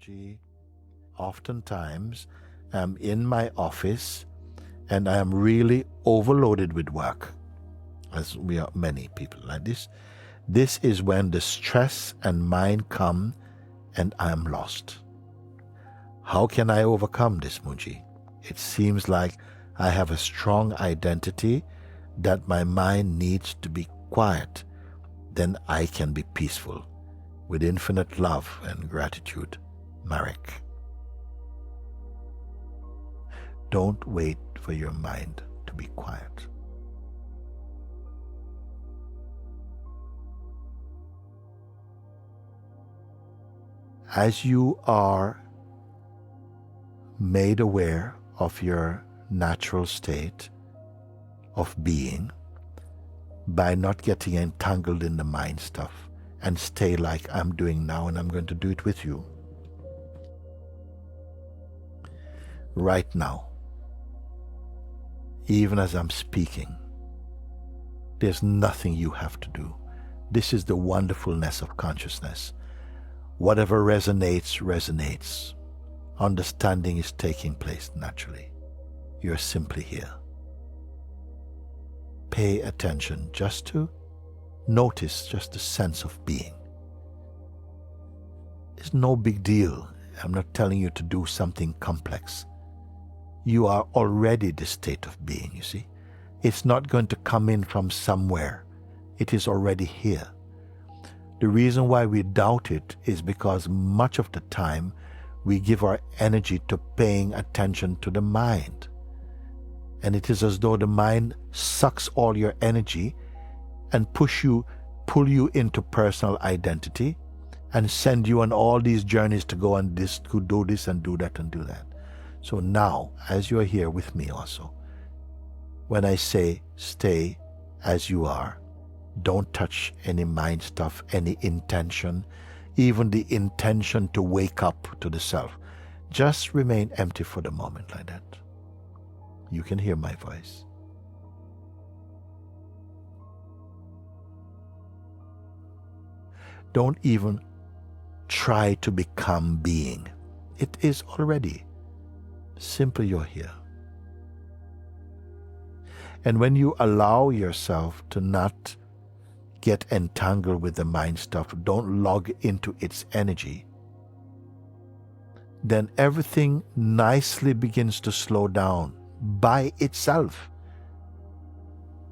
Mooji. Oftentimes, I'm in my office and I am really overloaded with work, as we are many people like this. This is when the stress and mind come and I am lost. How can I overcome this, Mooji? It seems like I have a strong identity that my mind needs to be quiet. Then I can be peaceful. With infinite love and gratitude, Marek. Don't wait for your mind to be quiet. As you are made aware of your natural state of being by not getting entangled in the mind stuff, and stay like I'm doing now, and I'm going to do it with you. Right now, even as I'm speaking, there's nothing you have to do. This is the wonderfulness of consciousness. Whatever resonates, resonates. Understanding is taking place naturally. You're simply here. Pay attention just to notice just the sense of being. It's no big deal. I'm not telling you to do something complex. You are already the state of being, you see. It's not going to come in from somewhere. It is already here. The reason why we doubt it is because much of the time we give our energy to paying attention to the mind. And it is as though the mind sucks all your energy and pull you into personal identity and send you on all these journeys to go and to do this and do that and do that. So now, as you are here with me also, when I say stay as you are, don't touch any mind stuff, any intention, even the intention to wake up to the self. Just remain empty for the moment like that. You can hear my voice. Don't even try to become being. It is already. Simply you're here. And when you allow yourself to not get entangled with the mind stuff, don't log into its energy, then everything nicely begins to slow down by itself.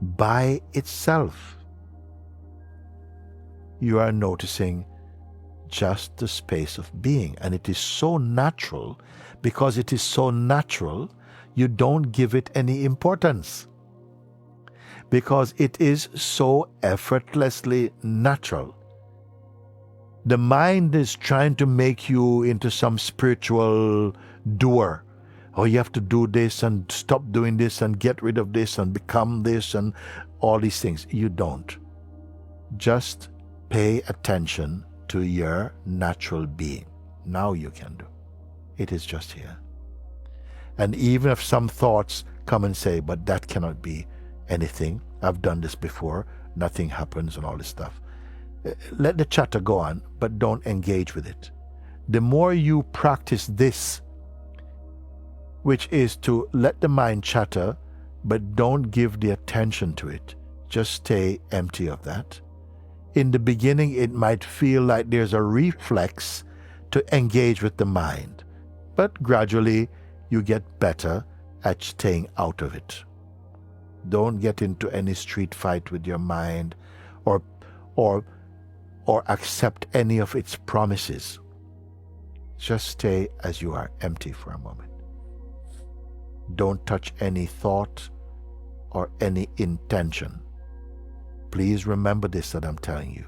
By itself. You are noticing just the space of being, and it is so natural. Because it is so natural, you don't give it any importance. Because it is so effortlessly natural. The mind is trying to make you into some spiritual doer. Oh, you have to do this and stop doing this and get rid of this and become this and all these things. You don't. Just pay attention to your natural being. Now you can do. It is just here. And even if some thoughts come and say, but that cannot be anything, I've done this before, nothing happens and all this stuff. Let the chatter go on, but don't engage with it. The more you practice this, which is to let the mind chatter, but don't give the attention to it, just stay empty of that. In the beginning, it might feel like there's a reflex to engage with the mind. But gradually, you get better at staying out of it. Don't get into any street fight with your mind or accept any of its promises. Just stay as you are, empty for a moment. Don't touch any thought or any intention. Please remember this that I'm telling you.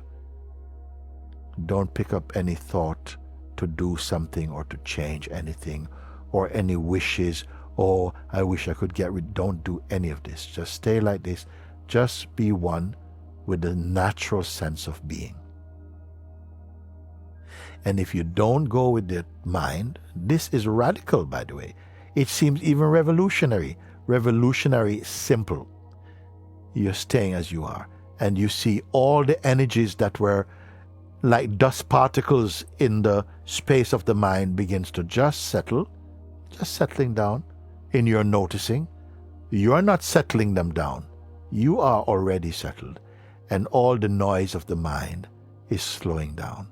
Don't pick up any thought to do something or to change anything or any wishes. Oh, I wish I could get rid. Don't do any of this. Just stay like this. Just be one with the natural sense of being. And if you don't go with the mind, this is radical, by the way. It seems even revolutionary. Revolutionary simple. You're staying as you are. And you see all the energies that were like dust particles in the space of the mind, begins to just settle, just settling down in your noticing. You are not settling them down. You are already settled, and all the noise of the mind is slowing down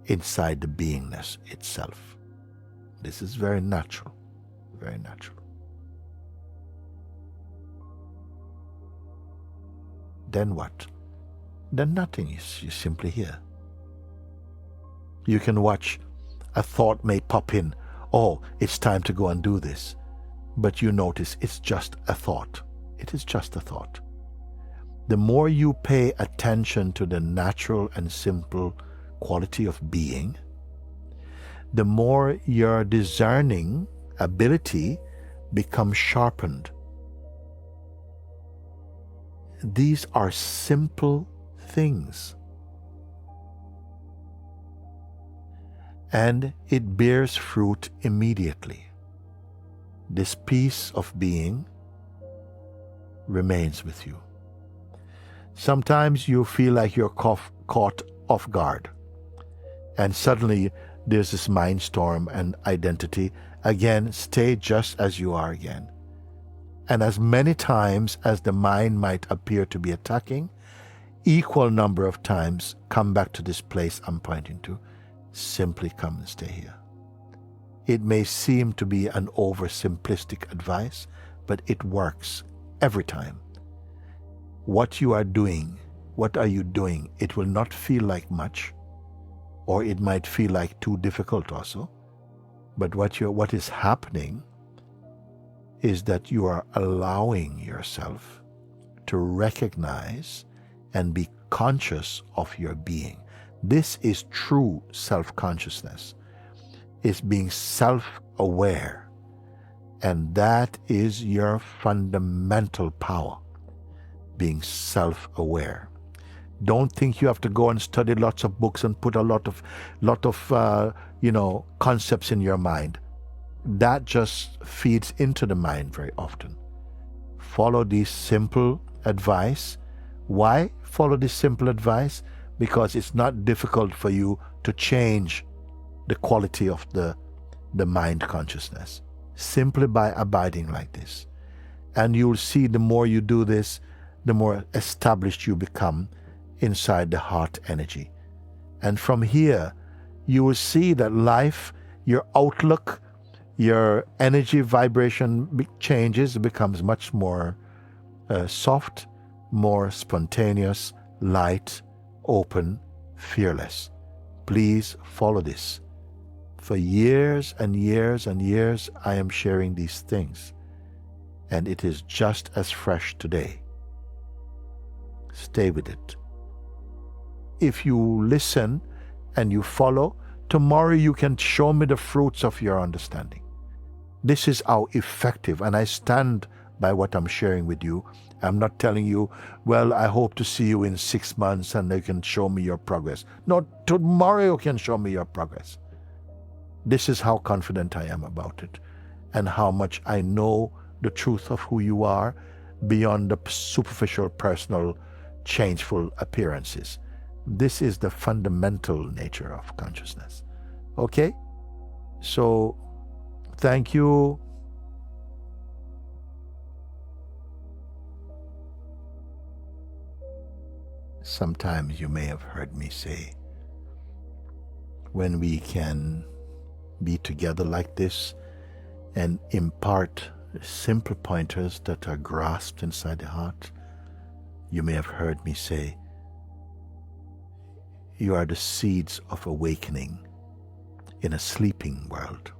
inside the beingness itself. This is very natural, very natural. Then what? Then nothing. You're simply here. You can watch a thought may pop in. Oh, it's time to go and do this. But you notice it's just a thought. It is just a thought. The more you pay attention to the natural and simple quality of being, the more your discerning ability becomes sharpened. These are simple things. And it bears fruit immediately. This piece of being remains with you. Sometimes you feel like you're caught off guard, and suddenly there's this mind storm and identity. Again, stay just as you are again. And as many times as the mind might appear to be attacking, equal number of times come back to this place I'm pointing to. Simply come and stay here. It may seem to be an oversimplistic advice, but it works every time. What you are doing, what are you doing? It will not feel like much, or it might feel like too difficult also. But what is happening is that you are allowing yourself to recognize and be conscious of your being. This is true self-consciousness. It's being self-aware. And that is your fundamental power, being self-aware. Don't think you have to go and study lots of books and put a lot of concepts in your mind. That just feeds into the mind very often. Follow this simple advice. Why follow this simple advice? Because it's not difficult for you to change the quality of the mind consciousness, simply by abiding like this. And you'll see the more you do this, the more established you become inside the heart energy. And from here, you will see that life, your outlook, your energy vibration changes, becomes much more soft, more spontaneous, light, open, fearless. Please follow this. For years and years and years, I am sharing these things, and it is just as fresh today. Stay with it. If you listen and you follow, tomorrow you can show me the fruits of your understanding. This is how effective, and I stand by what I'm sharing with you. I'm not telling you, well, I hope to see you in 6 months and you can show me your progress. No, tomorrow you can show me your progress. This is how confident I am about it, and how much I know the truth of who you are beyond the superficial, personal, changeful appearances. This is the fundamental nature of consciousness. Okay? So, thank you. Sometimes you may have heard me say, when we can be together like this and impart simple pointers that are grasped inside the heart, you may have heard me say, you are the seeds of awakening in a sleeping world.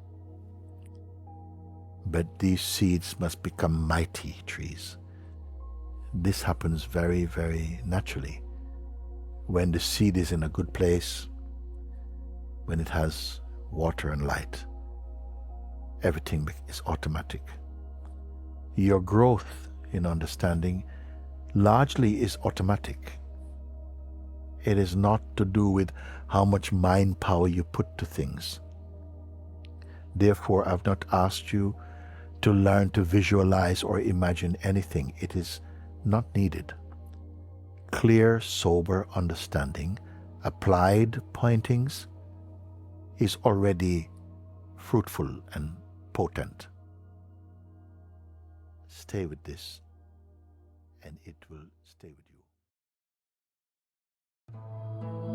But these seeds must become mighty trees. This happens very, very naturally. When the seed is in a good place, when it has water and light, everything is automatic. Your growth in understanding largely is automatic. It is not to do with how much mind power you put to things. Therefore, I've not asked you to learn to visualize or imagine anything. It is not needed. Clear, sober understanding applied pointings is already fruitful and potent. Stay with this, and it will stay with you.